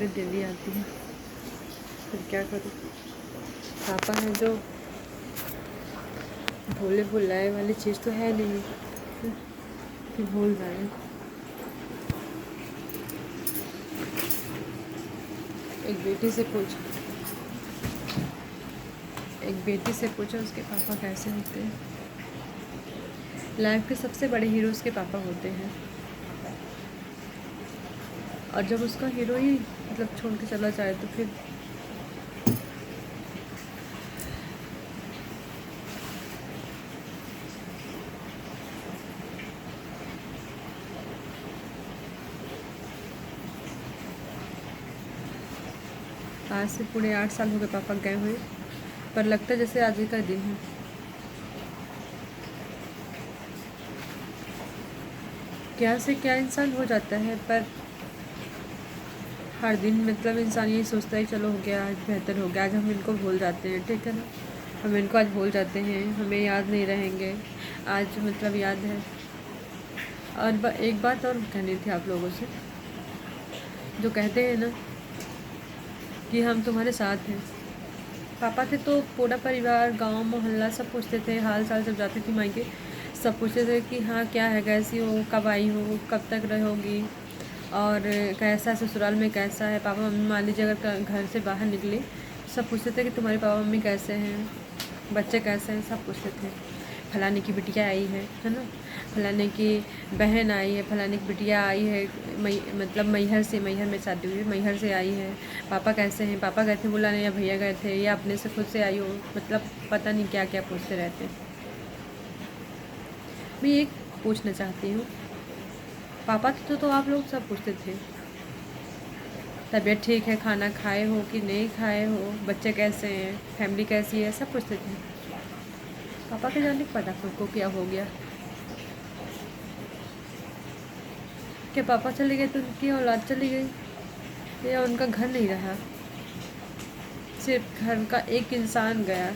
तबीयत जल्दी आती है, फिर क्या करूँ। पापा हैं जो भोले भुलाए वाली चीज़ तो है नहीं कि भूल जाए। एक बेटी से पूछो उसके पापा कैसे होते हैं। लाइफ के सबसे बड़े हीरो उसके पापा होते हैं, और जब उसका हीरो ही मतलब छोड़ के चला जाए तो फिर आज से पूरे 8 साल हो गए पापा गए हुए, पर लगता जैसे आज ही का दिन है। क्या से क्या इंसान हो जाता है, पर हर दिन मतलब इंसान यही सोचता है चलो हो गया, आज बेहतर हो गया, आज हम इनको भूल जाते हैं, ठीक है ना। हम इनको आज भूल जाते हैं, हमें याद नहीं रहेंगे, आज मतलब याद है। और एक बात और कहनी थी आप लोगों से, जो कहते हैं ना कि हम तुम्हारे साथ हैं। पापा थे तो पूरा परिवार, गांव मोहल्ला सब पूछते थे, हाल चाल जब जाती थी मायके सब पूछते थे कि हाँ क्या है, कैसी हो, कब आई हो, कब तक रहोगी, और कैसा ससुराल में कैसा है। पापा मम्मी मान लीजिए अगर घर से बाहर निकले सब पूछते थे कि तुम्हारे पापा मम्मी कैसे हैं, बच्चे कैसे हैं, सब पूछते थे। फलाने की बिटिया आई है ना, फलाने की बहन आई है, फलाने की बिटिया आई है, मतलब मैहर में शादी हुई है, मैहर से आई है, पापा कैसे हैं, पापा गए थे बुलाने या भैया गए थे या अपने से खुद से आई हो, मतलब पता नहीं क्या क्या पूछते रहते। मैं एक पूछना चाहती हूँ, पापा थे तो आप लोग सब पूछते थे तबीयत ठीक है, खाना खाए हो कि नहीं खाए हो, बच्चे कैसे हैं, फैमिली कैसी है, सब पूछते थे। पापा के जाने पता खुद को क्या हो गया। क्या पापा चले गए तो उनकी औलाद चली गई, या उनका घर नहीं रहा, सिर्फ घर का एक इंसान गया,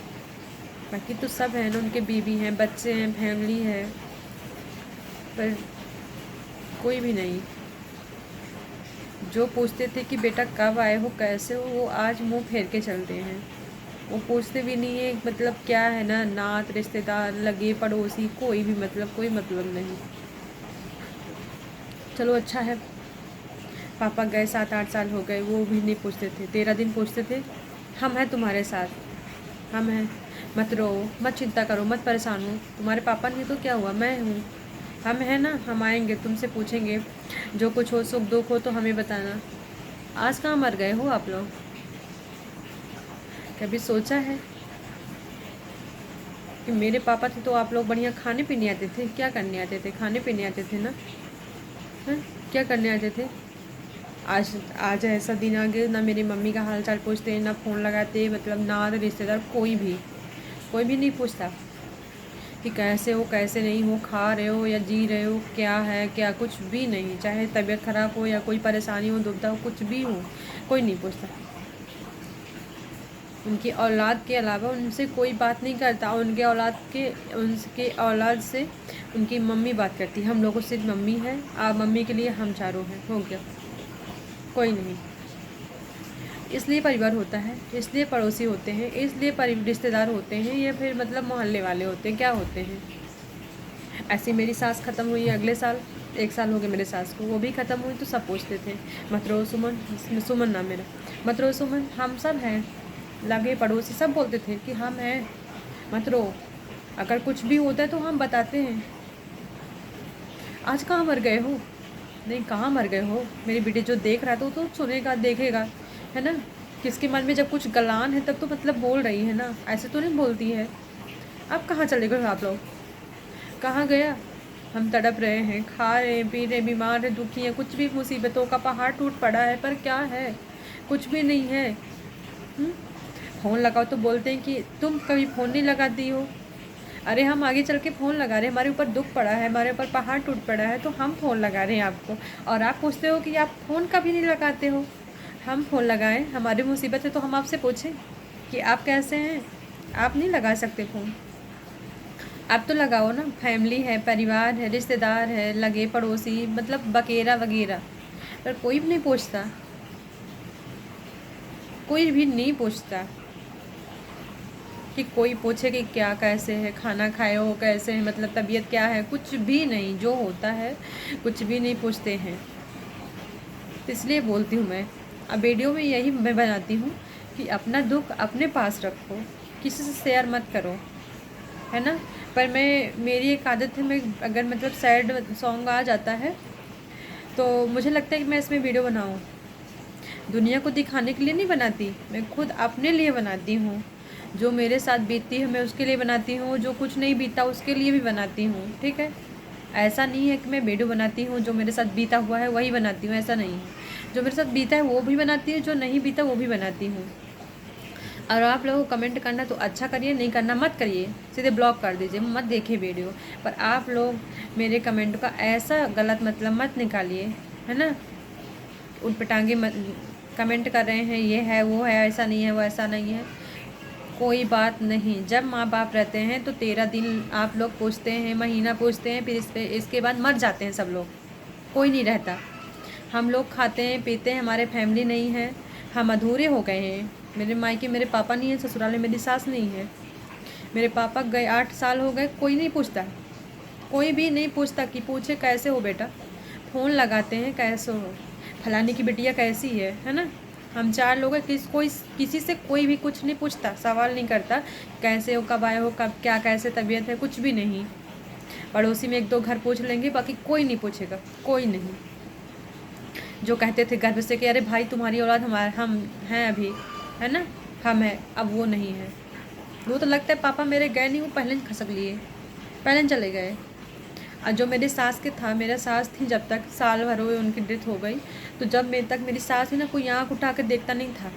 बाकी तो सब है ना, उनके बीवी हैं, बच्चे हैं, फैमिली है, पर कोई भी नहीं। जो पूछते थे कि बेटा कब आए हो, कैसे हो, वो आज मुंह फेर के चलते हैं। वो पूछते भी नहीं है मतलब क्या है ना, नात रिश्तेदार लगे पड़ोसी कोई भी मतलब कोई मतलब नहीं। चलो अच्छा है, पापा गए 7-8 साल हो गए, वो भी नहीं पूछते थे। 13 दिन पूछते थे, हम हैं तुम्हारे साथ, हम हैं, मत रो, मत चिंता करो, मत परेशान हो, तुम्हारे पापा नहीं तो क्या हुआ, मैं हूँ, हम हैं ना, हम आएंगे, तुमसे पूछेंगे, जो कुछ हो सुख दुख हो तो हमें बताना। आज कहाँ मर गए हो आप लोग, कभी सोचा है कि मेरे पापा थे तो आप लोग बढ़िया खाने पीने आते थे, क्या करने आते थे, खाने पीने आते थे ना, हैं क्या करने आते थे। आज आज ऐसा दिन आ गया, ना मेरी मम्मी का हाल चाल पूछते, ना फ़ोन लगाते, मतलब ना रिश्तेदार कोई भी नहीं पूछता कि कैसे हो कैसे नहीं हो, खा रहे हो या जी रहे हो, क्या है क्या, कुछ भी नहीं। चाहे तबीयत ख़राब हो या कोई परेशानी हो, दुविधा हो, कुछ भी हो, कोई नहीं पूछता। उनकी औलाद के अलावा उनसे कोई बात नहीं करता। उनके औलाद से उनकी मम्मी बात करती है। हम लोगों से मम्मी है, मम्मी के लिए हम चारों हैं, हो गया, कोई नहीं। इसलिए परिवार होता है, इसलिए पड़ोसी होते हैं, इसलिए रिश्तेदार होते हैं, या फिर मतलब मोहल्ले वाले होते हैं, क्या होते हैं। ऐसी मेरी सास ख़त्म हुई अगले साल, 1 साल हो गए मेरे सास को, वो भी ख़त्म हुई तो सब पूछते थे, मत रो सुमन, सुमन नाम मेरा, मत रो सुमन, हम सब हैं, लगे पड़ोसी सब बोलते थे कि हम हैं, मत रो, अगर कुछ भी होता है तो हम बताते हैं। आज कहाँ मर गए हो, नहीं कहाँ मर गए हो, मेरी बेटी जो देख रहा है तो सुनेगा देखेगा, है ना। किसके मन में जब कुछ गलान है तब तो मतलब बोल रही है ना, ऐसे तो नहीं बोलती है। अब कहाँ चले गए आप लोग, कहाँ गया। हम तड़प रहे हैं, खा रहे हैं, पी रहे, बीमार हैं, दुखी हैं, कुछ भी मुसीबतों का पहाड़ टूट पड़ा है, पर क्या है, कुछ भी नहीं है। फ़ोन लगाओ तो बोलते हैं कि तुम कभी फ़ोन नहीं लगाती हो। अरे हम आगे चल के फ़ोन लगा रहे हैं, हमारे ऊपर दुख पड़ा है, हमारे ऊपर पहाड़ टूट पड़ा है, तो हम फ़ोन लगा रहे हैं आपको, और आप पूछते हो कि आप फ़ोन कभी नहीं लगाते हो। हम फ़ोन लगाएं, हमारी मुसीबत है तो हम आपसे पूछें कि आप कैसे हैं। आप नहीं लगा सकते फ़ोन, आप तो लगाओ ना, फैमिली है, परिवार है, रिश्तेदार है, लगे पड़ोसी, मतलब वगैरह वगैरह, पर कोई भी नहीं पूछता। कोई भी नहीं पूछता कि कोई पूछे कि क्या कैसे है, खाना खाए हो कैसे है, मतलब तबीयत क्या है, कुछ भी नहीं। जो होता है कुछ भी नहीं पूछते हैं। तो इसलिए बोलती हूँ मैं, अब वीडियो में यही मैं बनाती हूँ कि अपना दुख अपने पास रखो, किसी से शेयर मत करो, है ना। पर मेरी एक आदत है, मैं अगर मतलब सैड सॉन्ग आ जाता है तो मुझे लगता है कि मैं इसमें वीडियो बनाऊँ। दुनिया को दिखाने के लिए नहीं बनाती, मैं खुद अपने लिए बनाती हूँ। जो मेरे साथ बीतती है मैं उसके लिए बनाती हूँ, जो कुछ नहीं बीता उसके लिए भी बनाती हूँ, ठीक है। ऐसा नहीं है कि मैं वीडियो बनाती हूँ जो मेरे साथ बीता हुआ है वही बनाती हूँ, ऐसा नहीं है। जो मेरे साथ बीता है वो भी बनाती हूँ, जो नहीं बीता वो भी बनाती हूँ। और आप लोगों को कमेंट करना तो अच्छा करिए, नहीं करना मत करिए, सीधे ब्लॉक कर दीजिए, मत देखिए वीडियो। पर आप लोग मेरे कमेंट का ऐसा गलत मतलब मत निकालिए, है ना। उटपटांगे मत कमेंट कर रहे हैं, ये है वो है, ऐसा नहीं है वो ऐसा नहीं है, कोई बात नहीं। जब माँ बाप रहते हैं तो 13 दिन आप लोग पूछते हैं, महीना पूछते हैं, फिर इसके बाद मर जाते हैं सब लोग, कोई नहीं रहता। हम लोग खाते हैं पीते हैं, हमारे फैमिली नहीं है, हम अधूरे हो गए हैं। मेरे मायके मेरे पापा नहीं है, ससुराल में मेरी सास नहीं है। मेरे पापा गए 8 साल हो गए, कोई नहीं पूछता, कोई भी नहीं पूछता कि पूछे कैसे हो बेटा। फ़ोन लगाते हैं कैसे हो, फलाने की बिटिया कैसी है ना। हम 4 लोग हैं, किसी से कोई भी कुछ नहीं पूछता, सवाल नहीं करता कैसे हो, कब आए हो, कब क्या कैसे तबीयत है, कुछ भी नहीं। पड़ोसी में 1-2 घर पूछ लेंगे, बाकी कोई नहीं पूछेगा, कोई नहीं। जो कहते थे गर्व से कि अरे भाई तुम्हारी औलाद हम हैं अभी, है ना, हम हैं, अब वो नहीं है। वो तो लगता है पापा मेरे गए नहीं, वो पहले ही खसक लिए, पहले ही चले गए। और जो मेरे सास के था, मेरा सास थी जब तक, साल भर हुए उनकी डेथ हो गई, तो जब मेरे तक मेरी सास थी ना, कोई आँख उठा कर देखता नहीं था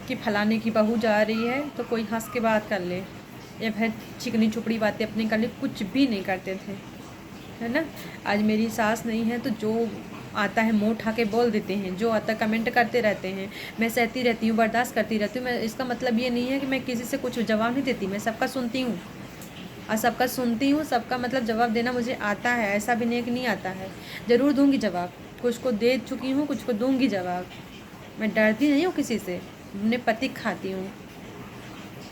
कि फलाने की बहू जा रही है तो कोई हंस के बात कर ले या फिर चिकनी चुपड़ी बातें अपनी कर ले, कुछ भी नहीं करते थे, है ना। आज मेरी सास नहीं है तो जो आता है मुँह उठा के बोल देते हैं, जो आता है कमेंट करते रहते हैं। मैं सहती रहती हूँ, बर्दाश्त करती रहती हूँ। मैं इसका मतलब ये नहीं है कि मैं किसी से कुछ जवाब नहीं देती, मैं सबका सुनती हूँ और सबका सुनती हूँ, सबका मतलब जवाब देना मुझे आता है, ऐसा भी नहीं कि नहीं आता है, ज़रूर दूँगी जवाब। कुछ को दे चुकी हूँ, कुछ को दूँगी जवाब। मैं डरती नहीं हूँ किसी से, अपने पति खाती हूँ,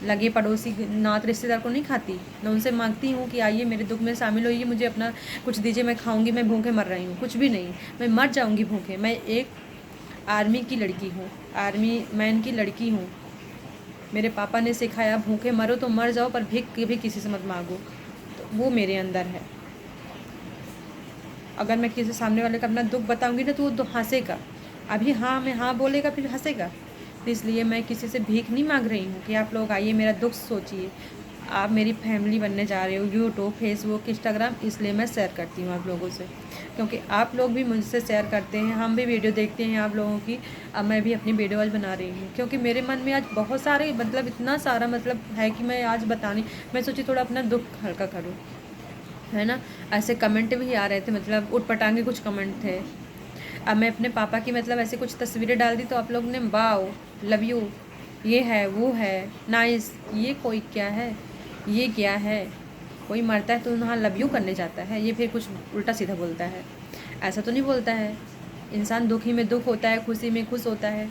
लगे पड़ोसी नात रिश्तेदार को नहीं खाती। मैं उनसे मांगती हूँ कि आइए मेरे दुख में शामिल होइए, मुझे अपना कुछ दीजिए, मैं खाऊंगी, मैं भूखे मर रही हूँ, कुछ भी नहीं, मैं मर जाऊँगी भूखे। मैं एक आर्मी की लड़की हूँ, आर्मी मैन की लड़की हूँ। मेरे पापा ने सिखाया भूखे मरो तो मर जाओ, पर भीख भी किसी से मत मांगो, तो वो मेरे अंदर है। अगर मैं किसी सामने वाले का अपना दुख बताऊंगी ना तो वो तो हंसेगा, अभी हाँ मैं हाँ बोलेगा फिर हंसेगा। तो इसलिए मैं किसी से भीख नहीं मांग रही हूँ कि आप लोग आइए मेरा दुख सोचिए। आप मेरी फैमिली बनने जा रहे हो, यूट्यूब, फेसबुक, इंस्टाग्राम, इसलिए मैं शेयर करती हूँ आप लोगों से, क्योंकि आप लोग भी मुझसे शेयर करते हैं, हम भी वीडियो देखते हैं आप लोगों की। अब मैं भी अपनी वीडियो आज बना रही हूँ क्योंकि मेरे मन में आज बहुत सारे मतलब इतना सारा मतलब है कि मैं आज बतानी, मैं सोची थोड़ा अपना दुख हल्का करूँ, है ना। ऐसे कमेंट भी आ रहे थे, मतलब उटपटांगे कुछ कमेंट थे। अब मैं अपने पापा की मतलब ऐसे कुछ तस्वीरें डाल दी तो आप लोग ने वाओ, लव यू, ये है वो है, नाइस, ये कोई क्या है, ये क्या है। कोई मरता है तो वहाँ लव यू करने जाता है, ये फिर कुछ उल्टा सीधा बोलता है, ऐसा तो नहीं बोलता है। इंसान दुखी में दुख होता है, खुशी में खुश होता है।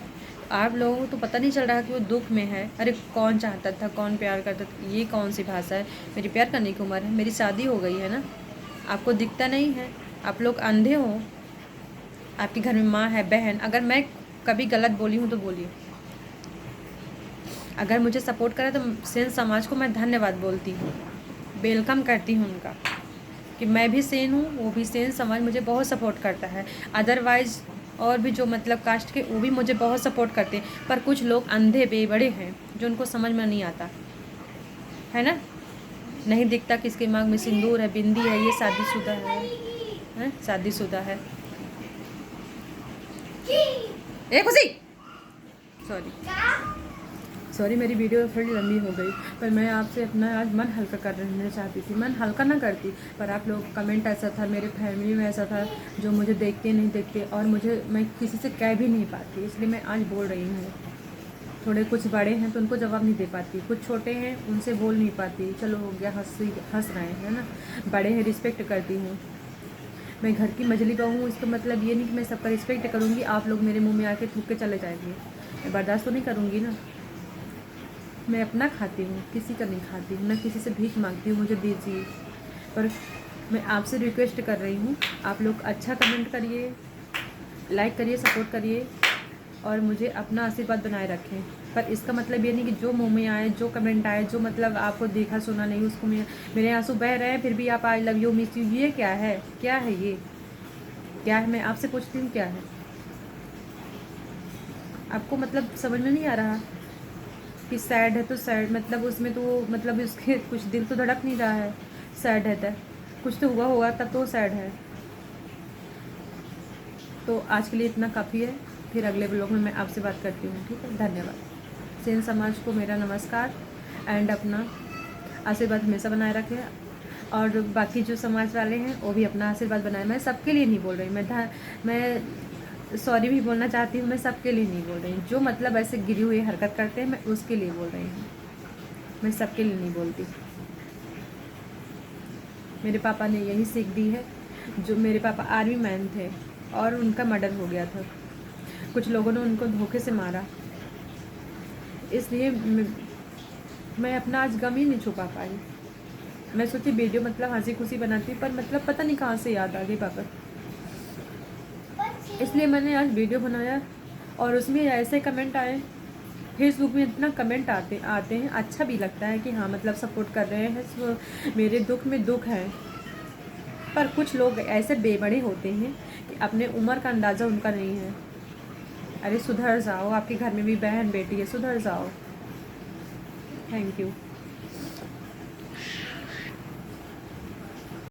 आप लोगों को तो पता नहीं चल रहा कि वो दुख में है। अरे कौन चाहता था, कौन प्यार करता था, ये कौन सी भाषा है। मेरी प्यार करने की उम्र है, मेरी शादी हो गई है ना, आपको दिखता नहीं है, आप लोग अंधे हो। आपके घर में माँ है, बहन, अगर मैं कभी गलत बोली हूँ तो बोलिए। अगर मुझे सपोर्ट करा तो सेन समाज को मैं धन्यवाद बोलती हूँ, वेलकम करती हूँ उनका, कि मैं भी सेन हूँ, वो भी सेन, समाज मुझे बहुत सपोर्ट करता है। अदरवाइज़ और भी जो मतलब कास्ट के वो भी मुझे बहुत सपोर्ट करते हैं, पर कुछ लोग अंधे बेबड़े हैं जो उनको समझ में नहीं आता, है ना। नहीं दिखता किसके दिमाग में सिंदूर है, बिंदी है, ये शादीशुदा है, शादीशुदा है। ए खुशी, सॉरी मेरी वीडियो थोड़ी लंबी हो गई, पर मैं आपसे अपना आज मन हल्का करना चाहती थी। मन हल्का ना करती, पर आप लोग कमेंट ऐसा था, मेरे फैमिली में ऐसा था जो मुझे देखते नहीं देखते, और मैं किसी से कह भी नहीं पाती, इसलिए मैं आज बोल रही हूँ। थोड़े कुछ बड़े हैं तो उनको जवाब नहीं दे पाती, कुछ छोटे हैं उनसे बोल नहीं पाती, चलो हो गया, हंस रहे हैं ना। बड़े हैं, रिस्पेक्ट करती हूँ। मैं घर की मझली बहू हूँ, इसका मतलब ये नहीं कि मैं सबका रिस्पेक्ट करूँगी, आप लोग मेरे मुंह में आके थूक के चले जाएंगे। मैं बर्दाश्त तो नहीं करूँगी ना। मैं अपना खाती हूँ, किसी का नहीं खाती हूँ, ना किसी से भीख मांगती हूँ मुझे दीजिए। पर मैं आपसे रिक्वेस्ट कर रही हूँ, आप लोग अच्छा कमेंट करिए, लाइक करिए, सपोर्ट करिए और मुझे अपना आशीर्वाद बनाए रखें। पर इसका मतलब ये नहीं कि जो मुँह में आए, जो कमेंट आए, जो मतलब आपको देखा सुना नहीं उसको मेरे आंसू बह रहे हैं, फिर भी आप I love you, miss you, ये क्या है? क्या है ये? क्या है? मैं आपसे पूछती हूँ, क्या है? आपको मतलब समझ में नहीं आ रहा कि सैड है तो सैड, मतलब उसमें तो मतलब उसके कुछ दिल तो धड़क नहीं रहा है। सैड है तो कुछ तो हुआ होगा तब तो सैड है। तो आज के लिए इतना काफ़ी है, फिर अगले ब्लॉग में मैं आपसे बात करती हूँ, ठीक है? धन्यवाद। सेन समाज को मेरा नमस्कार एंड अपना आशीर्वाद हमेशा बनाए रखें। और बाकी जो समाज वाले हैं वो भी अपना आशीर्वाद बनाए। मैं सबके लिए नहीं बोल रही, मैं सॉरी भी बोलना चाहती हूँ, मैं सबके लिए नहीं बोल रही हूँ। जो मतलब ऐसे गिरी हुई हरकत करते हैं मैं उसके लिए बोल रही हूँ, मैं सबके लिए नहीं बोलती। मेरे पापा ने यही सीख दी है। जो मेरे पापा आर्मी मैन थे और उनका मर्डर हो गया था, कुछ लोगों ने उनको धोखे से मारा, इसलिए मैं अपना आज गम ही नहीं छुपा पाई। मैं सोची वीडियो मतलब हंसी खुशी बनाती, पर मतलब पता नहीं कहाँ से याद आ गई पापा, इसलिए मैंने आज वीडियो बनाया। और उसमें ऐसे कमेंट आए, फेसबुक में इतना कमेंट आते आते हैं, अच्छा भी लगता है कि हाँ मतलब सपोर्ट कर रहे हैं, मेरे दुख में दुख है। पर कुछ लोग ऐसे बेबड़े होते हैं कि अपने उम्र का अंदाज़ा उनका नहीं है। अरे सुधर जाओ, आपके घर में भी बहन बेटी है, सुधर जाओ। Thank you.